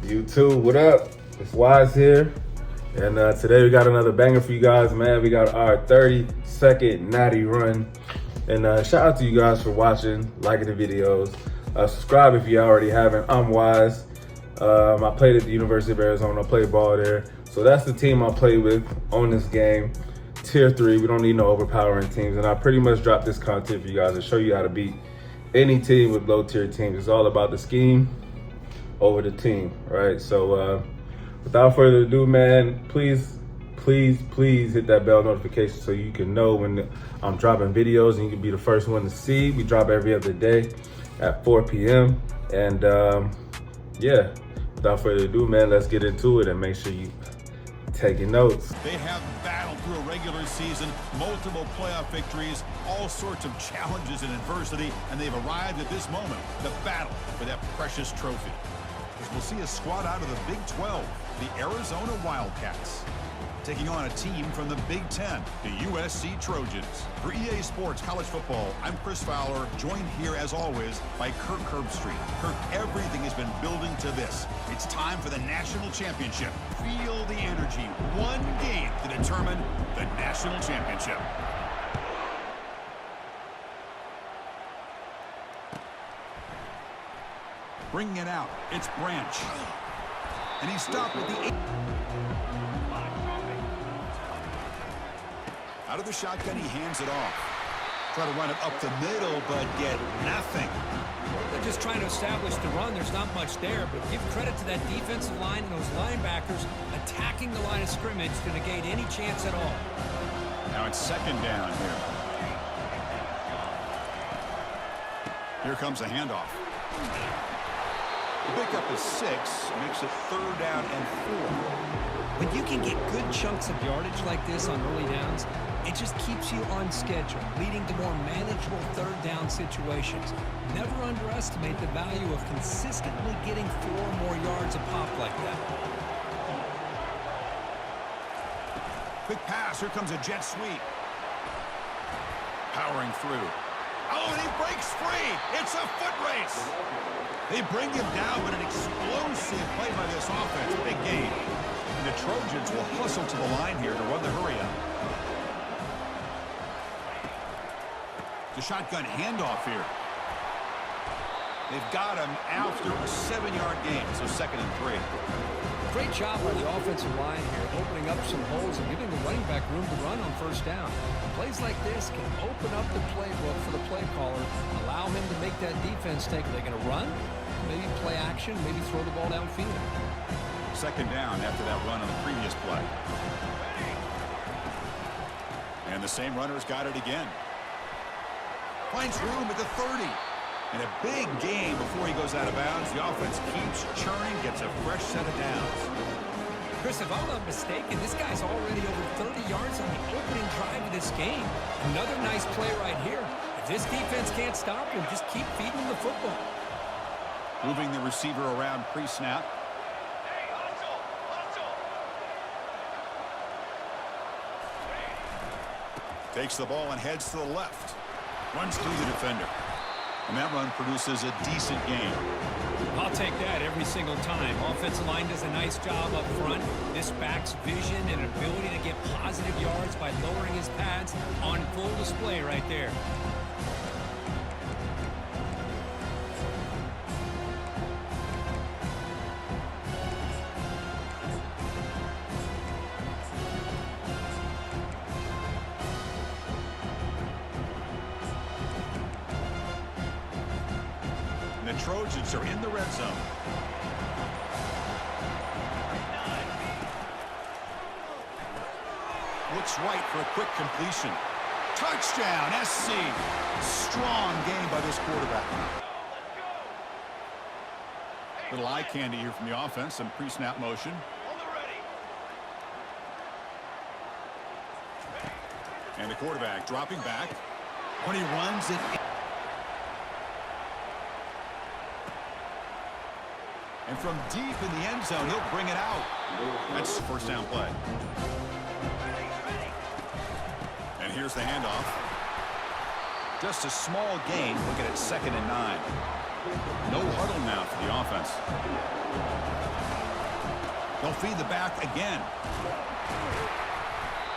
YouTube, what up? It's Wise here, and today we got another banger for you guys, man. We got our 30-second Natty run, and shout out to you guys for watching, liking the videos. Subscribe if you already haven't. I'm Wise. I played at the University of Arizona. I played ball there, so that's the team I play with on this game. Tier 3. We don't need no overpowering teams, and I pretty much dropped this content for you guys to show you how to beat any team with low tier teams. It's all about the scheme over the team, right? So without further ado, man, please hit that bell notification so you can know when I'm dropping videos and you can be the first one to see. We drop every other day at 4 p.m. And yeah, without further ado, man, let's get into it and make sure you taking notes. They have battled through a regular season, multiple playoff victories, all sorts of challenges and adversity, and they've arrived at this moment, the battle for that precious trophy. As we'll see a squad out of the Big 12, the Arizona Wildcats, taking on a team from the Big 10, the USC Trojans. For EA Sports College Football, I'm Chris Fowler, joined here as always by Kirk Herbstreit. Kirk, everything has been building to this. It's time for the national championship. Feel the energy. One game to determine the national championship. Bringing it out, it's Branch. And he stopped at the 8. Out of the shotgun, he hands it off. Try to run it up the middle, but get nothing. They're just trying to establish the run. There's not much there, but give credit to that defensive line and those linebackers attacking the line of scrimmage to negate any chance at all. Now it's second down here. Here comes a handoff. The pickup is 6, makes it 3rd down and 4. When you can get good chunks of yardage like this on early downs, it just keeps you on schedule, leading to more manageable 3rd down situations. Never underestimate the value of consistently getting 4 more yards a pop like that. Quick pass, here comes a jet sweep. Powering through. Oh, and he breaks free. It's a foot race. They bring him down, but an explosive play by this offense. Big gain. And the Trojans will hustle to the line here to run the hurry up. The shotgun handoff here. They've got him after a 7-yard gain, so 2nd and 3. Great job by the offensive line here, opening up some holes and giving the running back room to run on 1st down. Plays like this can open up the playbook for the play caller, allow him to make that defense take. Are they going to run? Maybe play action, maybe throw the ball downfield. 2nd down after that run on the previous play. And the same runner's got it again. Finds room at the 30. And a big gain before he goes out of bounds. The offense keeps churning, gets a fresh set of downs. Chris, if I'm not mistaken, this guy's already over 30 yards on the opening drive of this game. Another nice play right here. If this defense can't stop him, just keep feeding him the football. Moving the receiver around pre-snap. Takes the ball and heads to the left. Runs through the defender. And that run produces a decent gain. I'll take that every single time. Offensive line does a nice job up front. This back's vision and ability to get positive yards by lowering his pads on full display right there. And the Trojans are in the red zone. Looks right for a quick completion. Touchdown, SC. Strong game by this quarterback. Little eye candy here from the offense. Some pre-snap motion. And the quarterback dropping back. When he runs it. And from deep in the end zone, he'll bring it out. That's the 1st down play. And here's the handoff. Just a small gain. Looking at 2nd and 9. No huddle now for the offense. They'll feed the back again.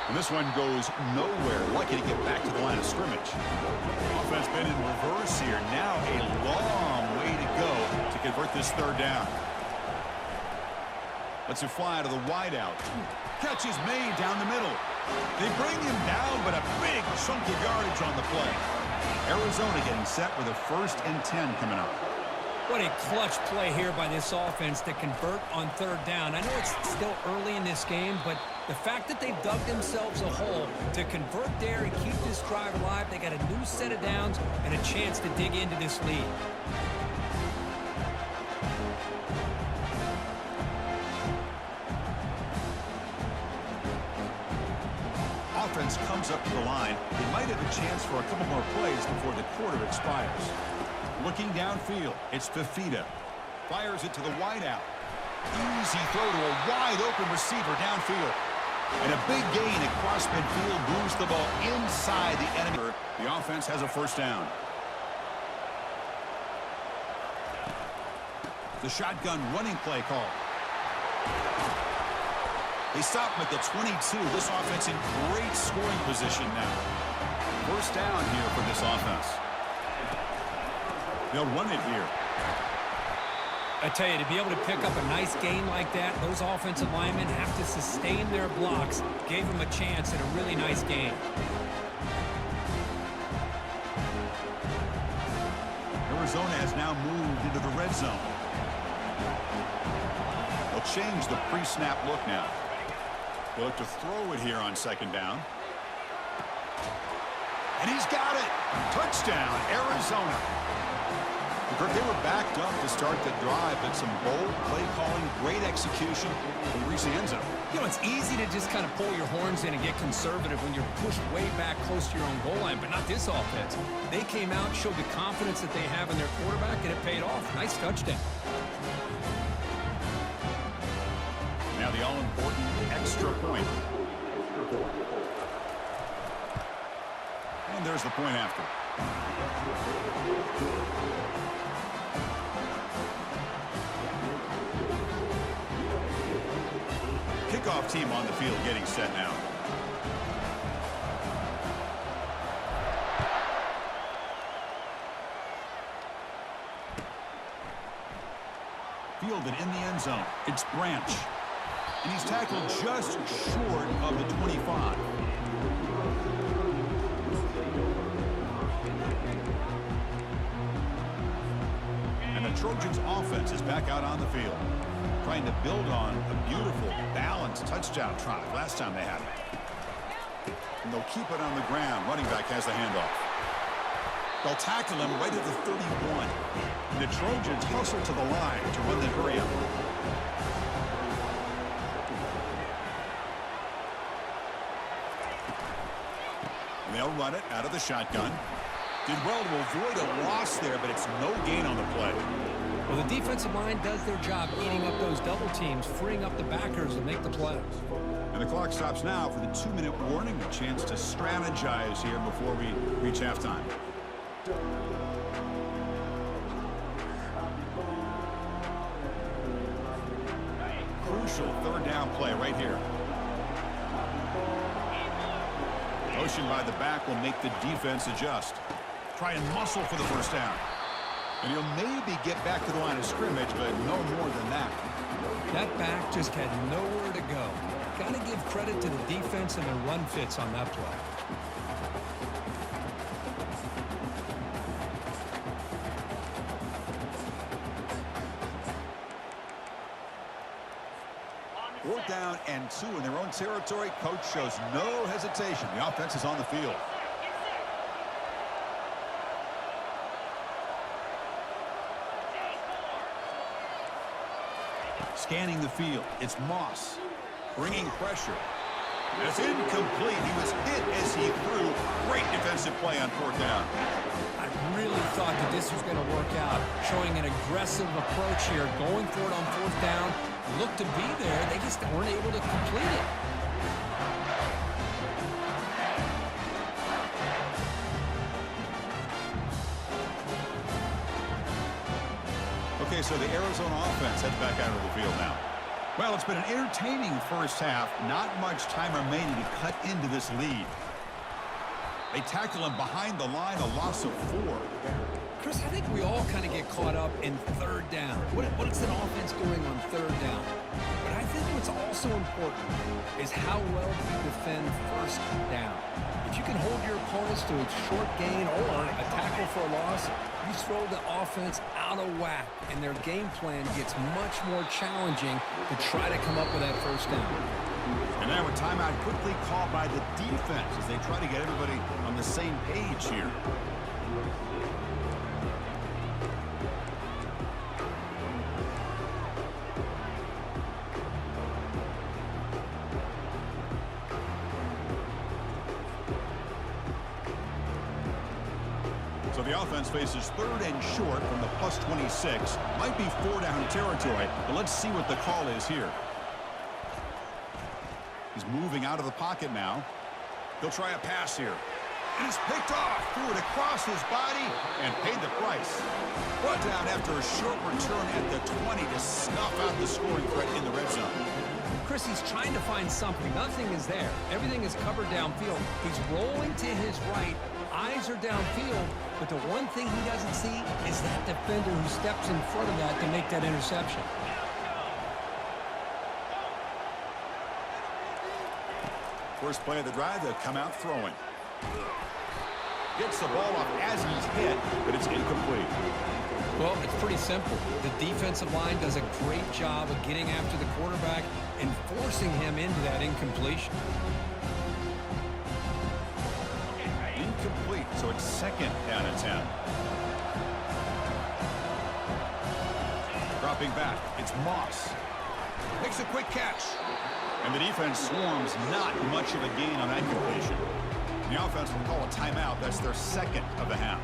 And this one goes nowhere. Lucky to get back to the line of scrimmage. Offense been in reverse here. Now a long way to go to convert this third down. Let's it fly to the wideout. Catch is made down the middle. They bring him down, but a big chunk of yardage on the play. Arizona getting set with a 1st and 10 coming up. What a clutch play here by this offense to convert on third down. I know it's still early in this game, but the fact that they've dug themselves a hole to convert there and keep this drive alive, they got a new set of downs and a chance to dig into this lead. Offense comes up to the line. They might have a chance for a couple more plays before the quarter expires. Looking downfield, it's Fafita. Fires it to the wideout. Easy throw to a wide-open receiver downfield. And a big gain across midfield moves the ball inside the enemy. The offense has a 1st down. The shotgun running play call. They stop him at the 22. This offense in great scoring position now. 1st down here for this offense. They'll run it here. I tell you, to be able to pick up a nice gain like that, those offensive linemen have to sustain their blocks. Gave them a chance at a really nice gain. Arizona has now moved into the red zone. They'll change the pre-snap look now. They'll look to throw it here on 2nd down. And he's got it. Touchdown, Arizona. They were backed up to start the drive, but some bold play calling, great execution, and reach the end zone. You know, it's easy to just kind of pull your horns in and get conservative when you're pushed way back close to your own goal line, but not this offense. They came out, showed the confidence that they have in their quarterback, and it paid off. Nice touchdown. Now the all-important extra point. And there's the point after. Kickoff team on the field getting set now. Fielded in the end zone. It's Branch. And he's tackled just short of the 25. And the Trojans offense is back out on the field, trying to build on a beautiful, balanced touchdown drive last time they had it. And they'll keep it on the ground. Running back has the handoff. They'll tackle him right at the 31. And the Trojans hustle to the line to run the hurry up. And they'll run it out of the shotgun. Did well to avoid a loss there, but it's no gain on the play. Well, the defensive line does their job eating up those double teams, freeing up the backers to make the play. And the clock stops now for the 2-minute warning, a chance to strategize here before we reach halftime. Crucial 3rd down play right here. Motion by the back will make the defense adjust. Try and muscle for the 1st down. And he'll maybe get back to the line of scrimmage, but no more than that. That back just had nowhere to go. Got to give credit to the defense and their run fits on that play. Fourth down and 2 in their own territory. Coach shows no hesitation. The offense is on the field. Scanning the field. It's Moss. Bringing pressure. It's incomplete. He was hit as he threw. Great defensive play on 4th down. I really thought that this was going to work out. Showing an aggressive approach here. Going for it on 4th down. Looked to be there. They just weren't able to complete it. Okay, so the Arizona offense heads back out of the field now. Well, it's been an entertaining first half. Not much time remaining to cut into this lead. They tackle him behind the line, a loss of 4. Chris, I think we all kind of get caught up in third down. What is an offense doing on third down? But I think what's also important is how well you defend first down. If you can hold your opponents to a short gain or a tackle for a loss, you throw the offense out of whack, and their game plan gets much more challenging to try to come up with that first down. And now a timeout quickly called by the defense as they try to get everybody on the same page here. So the offense faces 3rd and short from the +26. Might be 4-down territory, but let's see what the call is here. He's moving out of the pocket now. He'll try a pass here. And he's picked off, threw it across his body, and paid the price. Brought down after a short return at the 20 to snuff out the scoring threat in the red zone. Chris, he's trying to find something. Nothing is there. Everything is covered downfield. He's rolling to his right. Eyes are downfield, but the one thing he doesn't see is that defender who steps in front of that to make that interception. First play of the drive, they'll come out throwing. Gets the ball off as he's hit, but it's incomplete. Well, it's pretty simple. The defensive line does a great job of getting after the quarterback and forcing him into that incompletion. Incomplete, so it's 2nd down and 10. Dropping back, it's Moss. Makes a quick catch. And the defense swarms, not much of a gain on that completion. The offense will call a timeout. That's their 2nd of the half.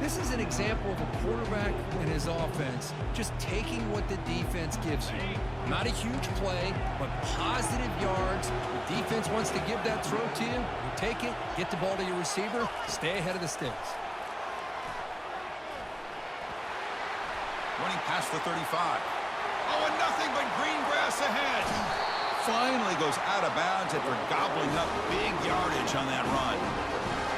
This is an example of a quarterback and his offense just taking what the defense gives you. Not a huge play, but positive yards. The defense wants to give that throw to you. You take it, get the ball to your receiver, stay ahead of the sticks. Running past the 35. Oh, and nothing but green grass ahead. Finally goes out of bounds after gobbling up big yardage on that run.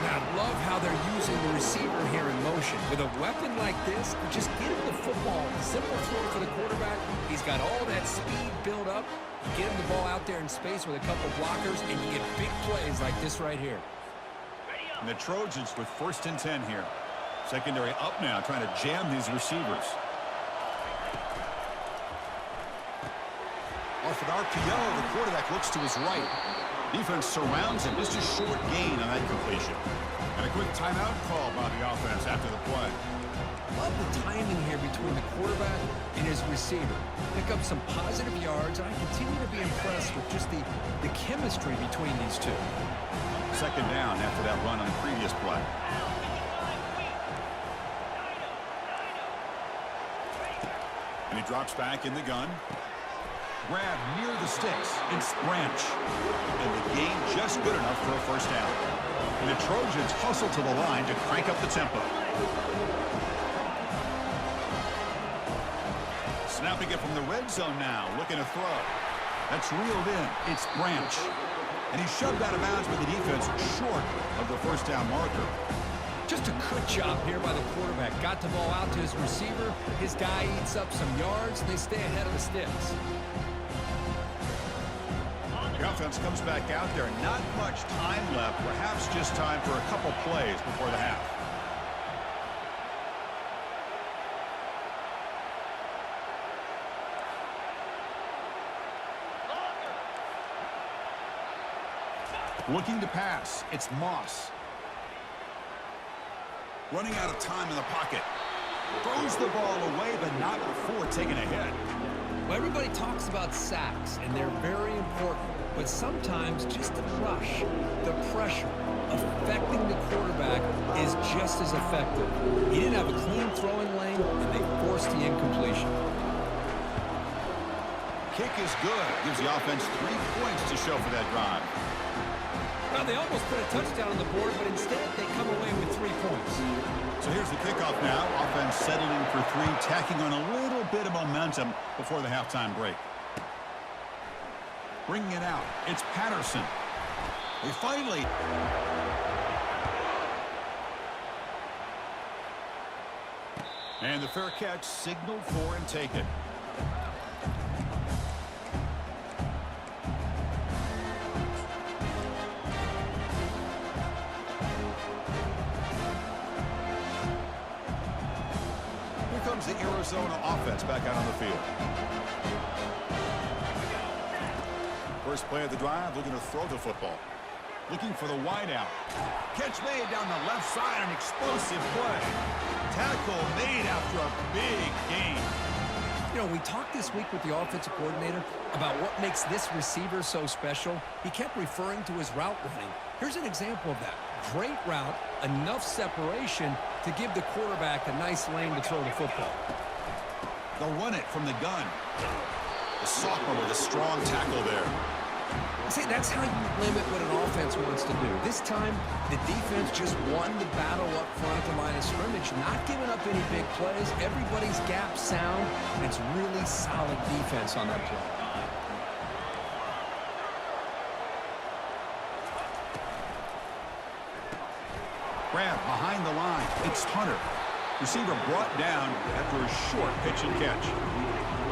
Now, I love how they're using the receiver here in motion. With a weapon like this, you just get him the football. Simple throw for the quarterback. He's got all that speed built up. You get him the ball out there in space with a couple blockers, and you get big plays like this right here. And the Trojans with 1st and 10 here. Secondary up now, trying to jam these receivers. Off an RPO, the quarterback looks to his right. Defense surrounds him. Just a short gain on that completion. And a quick timeout call by the offense after the play. Love the timing here between the quarterback and his receiver. Pick up some positive yards, and I continue to be impressed with just the chemistry between these two. 2nd down after that run on the previous play. And he drops back in the gun. Grab near the sticks. It's Branch. And the gain just good enough for a 1st down. And the Trojans hustle to the line to crank up the tempo. Snapping it from the red zone now. Looking to throw. That's reeled in. It's Branch. And he's shoved out of bounds by the defense short of the 1st down marker. Just a good job here by the quarterback. Got the ball out to his receiver. His guy eats up some yards, and they stay ahead of the sticks. The offense comes back out there. Not much time left. Perhaps just time for a couple plays before the half. Looking to pass. It's Moss. Running out of time in the pocket. Throws the ball away, but not before taking a hit. Well, everybody talks about sacks, and they're very important. But sometimes just the rush, the pressure, affecting the quarterback is just as effective. He didn't have a clean throwing lane, and they forced the incompletion. Kick is good. Gives the offense 3 points to show for that drive. Well, they almost put a touchdown on the board, but instead they come away with 3 points. So here's the kickoff now. Offense settling for 3, tacking on a little bit of momentum before the halftime break. Bringing it out. It's Patterson. They finally... And the fair catch signaled for and taken. Here comes the Arizona offense back out on the field. First play of the drive, looking to throw the football. Looking for the wide out. Catch made down the left side, an explosive play. Tackle made after a big gain. You know, we talked this week with the offensive coordinator about what makes this receiver so special. He kept referring to his route running. Here's an example of that. Great route, enough separation to give the quarterback a nice lane to throw the football. They'll run it from the gun. The sophomore with a strong tackle there. See, that's how you limit what an offense wants to do. This time, the defense just won the battle up front at the line of scrimmage, not giving up any big plays. Everybody's gap sound, and it's really solid defense on that play. Grab behind the line. It's Hunter. Receiver brought down after a short pitch and catch.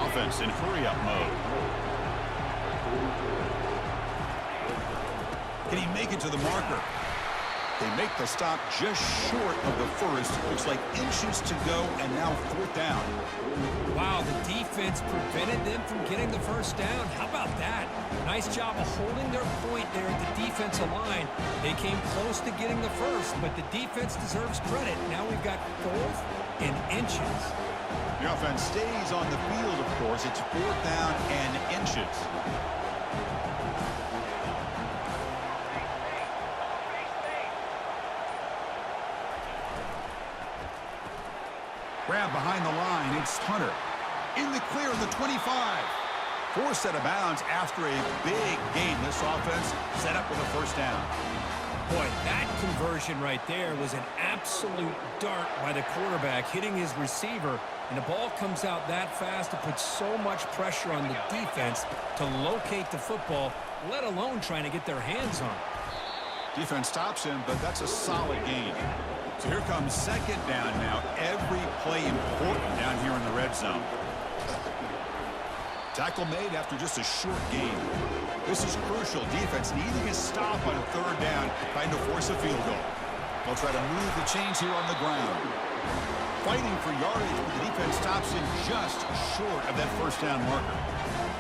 Offense in hurry-up mode. Can he make it to the marker? They make the stop just short of the first. Looks like inches to go, and now fourth down. Wow, the defense prevented them from getting the first down. How about that? Nice job of holding their point there at the defensive line. They came close to getting the first, but the defense deserves credit. Now we've got fourth and inches. The offense stays on the field, of course. It's fourth down and inches. Grab behind the line. It's Hunter. In the clear of the 25. Forced out of bounds after a big gain. This offense set up with a first down. Boy, that conversion right there was an absolute dart by the quarterback hitting his receiver, and the ball comes out that fast to put so much pressure on the defense to locate the football, let alone trying to get their hands on it. Defense stops him, but that's a solid gain. So here comes second down now. Every play important down here in the red zone. Tackle made after just a short gain. This is crucial. Defense needing a stop on third down, trying to force a field goal. They'll try to move the chains here on the ground. Fighting for yardage, but the defense stops him just short of that first down marker.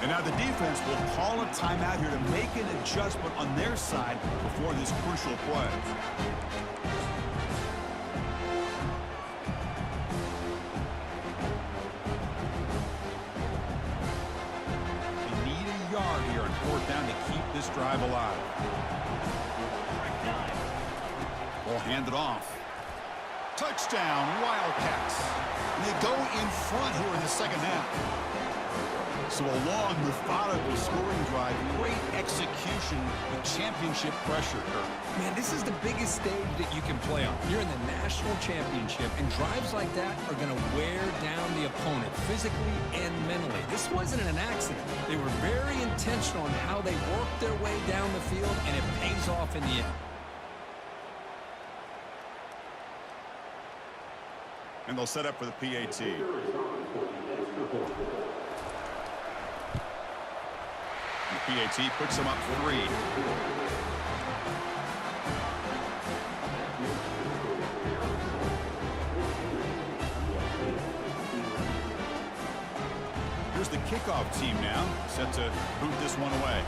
And now the defense will call a timeout here to make an adjustment on their side before this crucial play. Yard here on fourth down to keep this drive alive. Ball handed off. Touchdown, Wildcats. And they go in front here in the second half. So a long, methodical scoring drive. Great execution with championship pressure. Man, this is the biggest stage that you can play on. You're in the national championship, and drives like that are going to wear down the opponent physically and mentally. This wasn't an accident. They were very intentional in how they worked their way down the field, and it pays off in the end. And they'll set up for the PAT. The PAT puts them up 3. Here's the kickoff team now, set to boot this one away.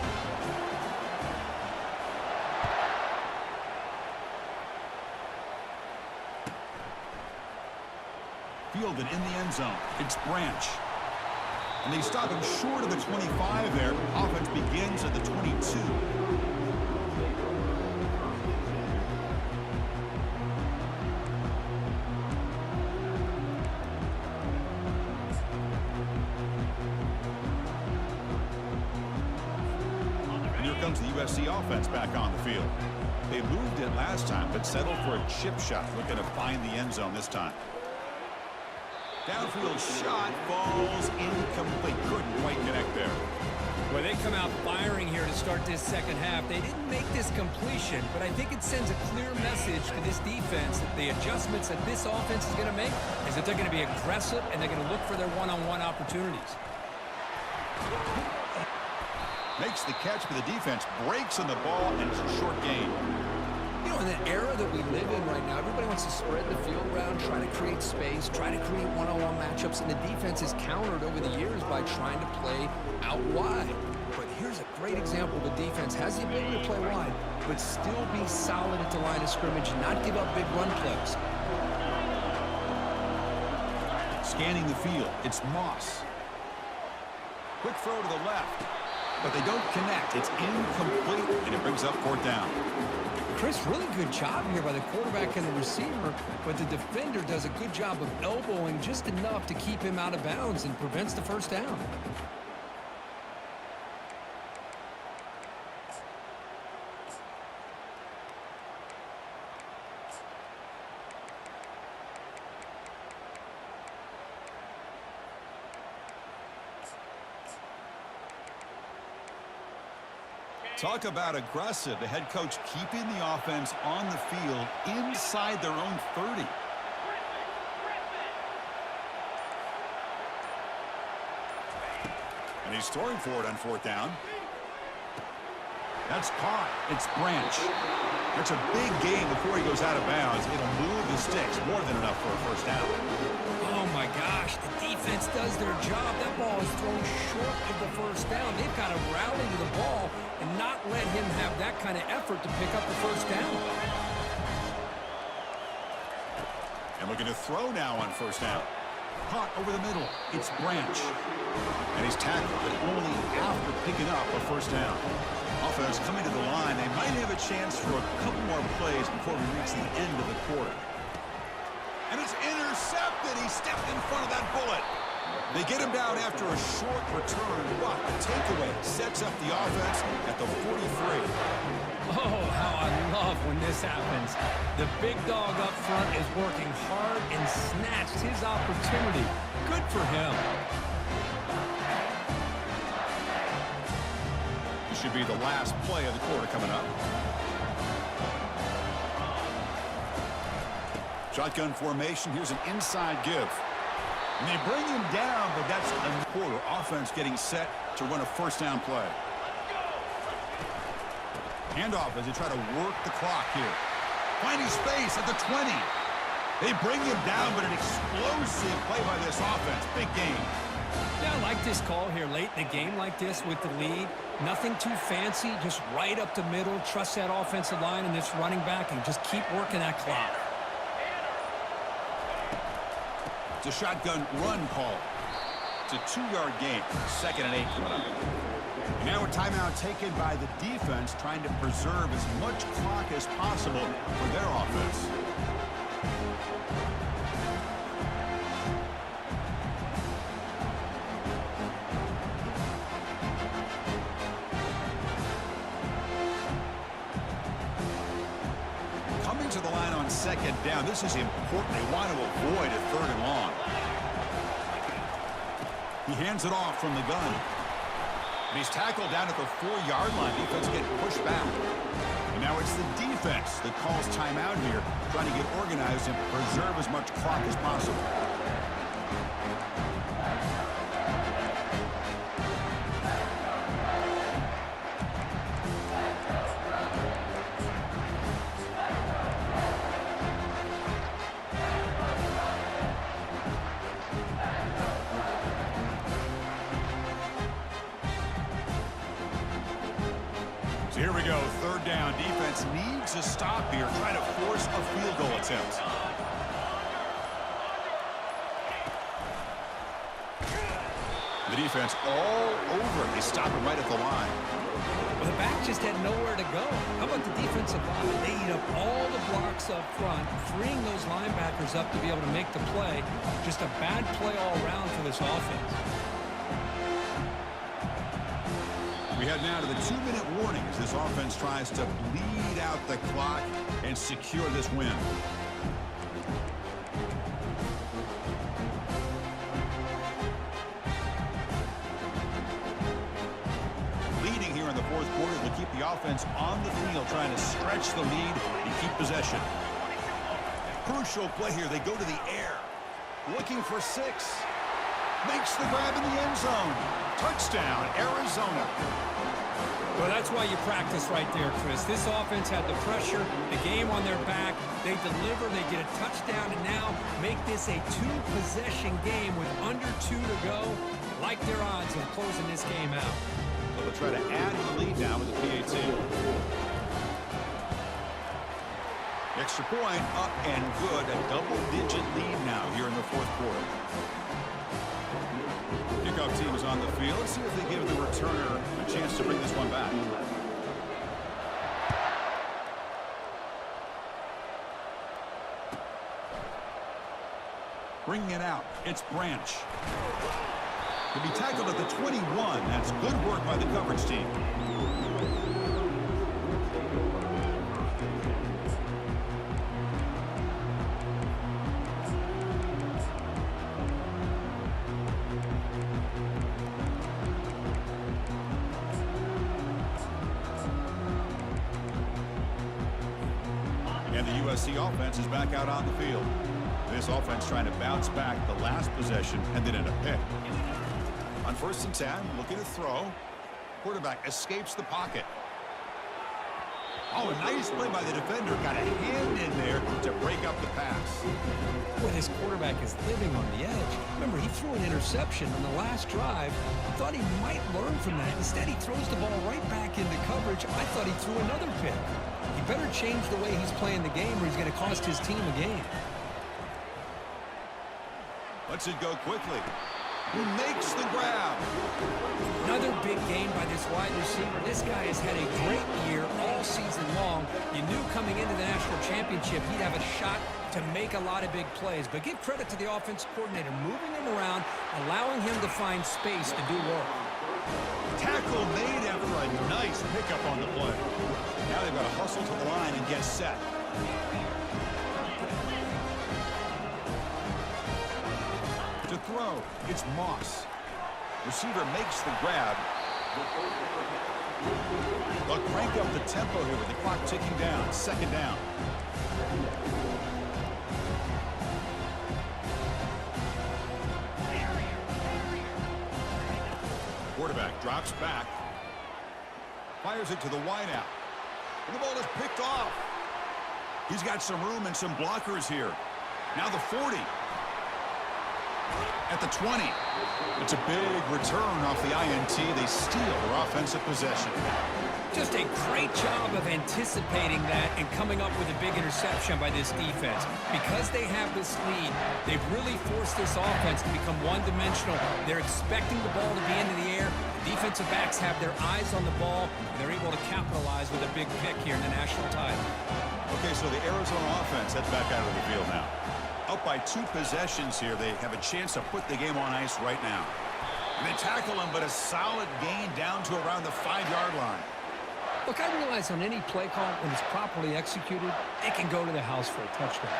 Fielded in the end zone. It's Branch. And they stop him short of the 25 there. Offense begins at the 22. And here comes the USC offense back on the field. They moved it last time, but settled for a chip shot, looking to find the end zone this time. Downfield shot falls incomplete. Couldn't quite connect there. Well, They come out firing here to start this second half. They didn't make this completion, but I think it sends a clear message to this defense that the adjustments that this offense is going to make is that they're going to be aggressive and they're going to look for their one-on-one opportunities. Makes the catch, but the defense breaks on the ball, and it's a short gain. You know, in the era that we live in right now, everybody wants to spread the field around, try to create space, try to create one-on-one matchups, and the defense is countered over the years by trying to play out wide. But here's a great example of a defense has the ability to play wide, but still be solid at the line of scrimmage and not give up big run plays. Scanning the field, it's Moss. Quick throw to the left, but they don't connect. It's incomplete, and it brings up fourth down. Chris, really good job here by the quarterback and the receiver, but the defender does a good job of elbowing just enough to keep him out of bounds and prevents the first down. Talk about aggressive. The head coach keeping the offense on the field inside their own 30. And he's throwing for it on fourth down. That's caught. It's Branch. That's a big gain before he goes out of bounds. It'll move the sticks more than enough for a first down. Oh, my gosh. The defense does their job. That ball is thrown short of the first down. They've got to rally to the ball and not let him have that kind of effort to pick up the first down. And looking to throw now on first down. Caught over the middle. It's Branch. And he's tackled, but only after picking up a first down. Offense coming to the line. They might have a chance for a couple more plays before we reach the end of the quarter. And it's intercepted. He stepped in front of that bullet. They get him down after a short return, but the takeaway sets up the offense at the 43. Oh, how I love when this happens. The big dog up front is working hard and snatched his opportunity. Good for him. This should be the last play of the quarter coming up. Shotgun formation. Here's an inside give. And they bring him down, but that's a quarter. Offense getting set to run a first down play. Handoff as they try to work the clock here. Finding space at the 20. They bring him down, but an explosive play by this offense. Big game. Yeah, I like this call here late in the game like this with the lead. Nothing too fancy, just right up the middle. Trust that offensive line and this running back and just keep working that clock. It's a shotgun run call. It's a 2-yard gain. 2nd and 8 coming up. And now a timeout taken by the defense, trying to preserve as much clock as possible for their offense. Coming to the line on 2nd down. This is important. They want to avoid a 3rd and long. He hands it off from the gun. And he's tackled down at the 4-yard line. Defense getting pushed back. And now it's the defense that calls timeout here, trying to get organized and preserve as much clock as possible. So here we go, 3rd down. Defense needs a stop here, trying to force a field goal attempt. The defense all over it. They stop it right at the line. Well, the back just had nowhere to go. How about the defensive line? They eat up all the blocks up front, freeing those linebackers up to be able to make the play. Just a bad play all around for this offense. We head now to the 2-minute warning as this offense tries to bleed out the clock and secure this win. keep the offense on the field, trying to stretch the lead and keep possession. Crucial play here. They go to the air. Looking for 6. Makes the grab in the end zone. Touchdown, Arizona. Well, that's why you practice right there, Chris. This offense had the pressure, the game on their back. They deliver, they get a touchdown, and now make this a 2-possession game with under 2 to go. Like their odds of closing this game out. Well, they'll try to add to the lead now with the PAT. Extra point up and good. A double-digit lead now here in the 4th quarter. Kickoff team is on the field. Let's see if they give the returner a chance to bring this one back. Bringing it out. It's Branch. He'll be tackled at the 21. That's good work by the coverage team. And the USC offense is back out on the field. This offense trying to bounce back the last possession and then in a pick. On 1st and 10, looking to throw. Quarterback escapes the pocket. Oh, a nice play by the defender. Got a hand in there to break up the pass. Boy, this quarterback is living on the edge. Remember, he threw an interception on the last drive. Thought he might learn from that. Instead, he throws the ball right back into coverage. I thought he threw another pick. He better change the way he's playing the game or he's going to cost his team a game. Lets it go quickly. He makes the grab. Another big game by this wide receiver. This guy has had a great year all season long. You knew coming into the national championship he'd have a shot to make a lot of big plays. But give credit to the offensive coordinator, moving him around, allowing him to find space to do work. Tackle made after a nice pickup on the play. Now they've got to hustle to the line and get set. To throw, it's Moss. Receiver makes the grab. They'll crank up the tempo here with the clock ticking down. 2nd down. Quarterback drops back. Fires it to the wideout. And the ball is picked off. He's got some room and some blockers here. Now the 40. At the 20. It's a big return off the INT. They steal their offensive possession. Just a great job of anticipating that and coming up with a big interception by this defense. Because they have this lead, they've really forced this offense to become one-dimensional. They're expecting the ball to be into the air. The defensive backs have their eyes on the ball, and they're able to capitalize with a big pick here in the national title. Okay, so the Arizona offense heads back out of the field now. Up by 2 possessions here. They have a chance to put the game on ice right now. And they tackle him, but a solid gain down to around the 5-yard line. Look, I realize on any play call, when it's properly executed, it can go to the house for a touchdown.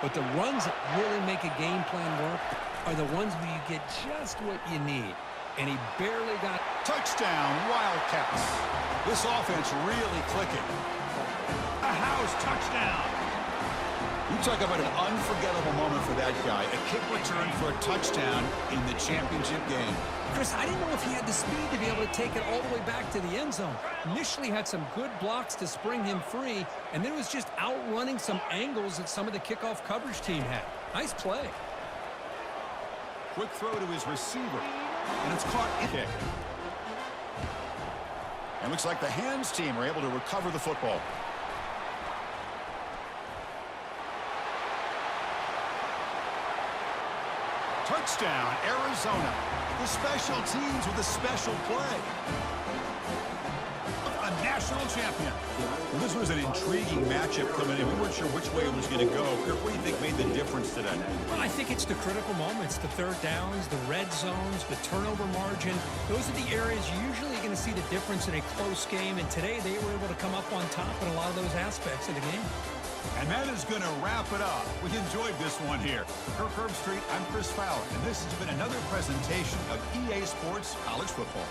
But the runs that really make a game plan work are the ones where you get just what you need. And he barely got... Touchdown, Wildcats. This offense really clicking. A house touchdown. You talk about an unforgettable moment for that guy. A kick return for a touchdown in the championship game. Chris, I didn't know if he had the speed to be able to take it all the way back to the end zone. Initially had some good blocks to spring him free, and then it was just outrunning some angles that some of the kickoff coverage team had. Nice play. Quick throw to his receiver, and it's caught in kick. And looks like the hands team are able to recover the football. Touchdown, Arizona. The special teams with a special play. A national champion. Well, this was an intriguing matchup coming in. We weren't sure which way it was going to go. Kirk, what do you think made the difference today? Well, I think it's the critical moments, the third downs, the red zones, the turnover margin. Those are the areas you're usually going to see the difference in a close game, and today they were able to come up on top in a lot of those aspects of the game. And that is going to wrap it up. We enjoyed this one here. For Kirk Herbstreit, I'm Chris Fowler, and this has been another presentation of EA Sports College Football.